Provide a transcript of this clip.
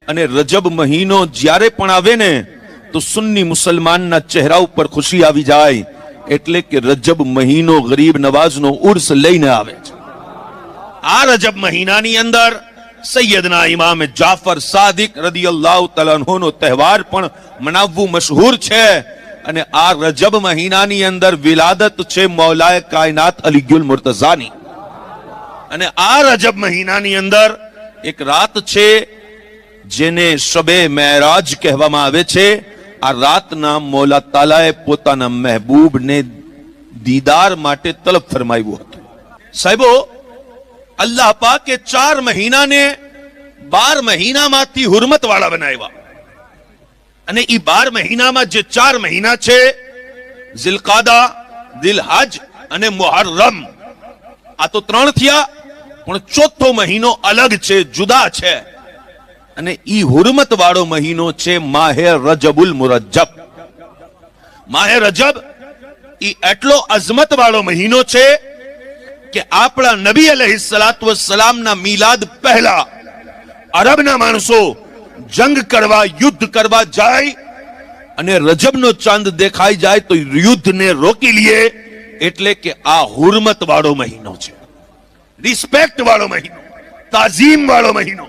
અને રજબ મહિનો જ્યારે પણ આવે ને તો સુન્ની મુસલમાનના ચહેરા ઉપર ખુશી આવી જાય, એટલે કે રજબ મહિનો ગરીબ નવાઝનો ઉર્સ લઈને આવે છે. આ રજબ મહિનાની અંદર સૈયદના ઇમામ જાફર સાદિક રદિયલ્લાહુ તઆલા અન્હુનો તહેવાર પણ મનાવવું મશહૂર છે. અને આ રજબ મહિનાની અંદર વિલાદત છે મૌલાએ કાયનાત અલીગુલ મુર્તઝાની. અને આ રજબ મહિનાની અંદર એક રાત છે જેને શબે મેરાજ કહેવામાં આવે છે. આ રાતના મૌલા તાલાએ પોતાના મહેબૂબને દીદાર માટે તલબ ફરમાવ્યું હતું. સાહેબો, અલ્લાહ પાકે 4 મહિનાને 12 મહિનામાંથી હુરમત વાળા બનાવ્યા. અને ઈ 12 મહિનામાં જે 4 મહિના છે, ઝિલકાદા, દિલહજ અને મુહર્રમ, આ તો 3 થયા, પણ 4થો મહિનો અલગ છે, જુદા છે. અને ઈ હુરમત વાળો મહિનો છે માહે રજબુલ મુરજ્જબ. માહે રજબ ઈ એટલો અઝમત વાળો મહિનો છે કે આપણા નબી અલૈહિસ્સલાતુ વસ્સલામના મિલાદ પહેલા અરબના માણસો જંગ કરવા, યુદ્ધ કરવા જાય અને રજબનો ચાંદ દેખાઈ જાય તો યુદ્ધને રોકી લે. એટલે કે આ હુરમત વાળો મહિનો છે, રિસ્પેક્ટ વાળો મહિનો, તાઝીમ વાળો મહિનો.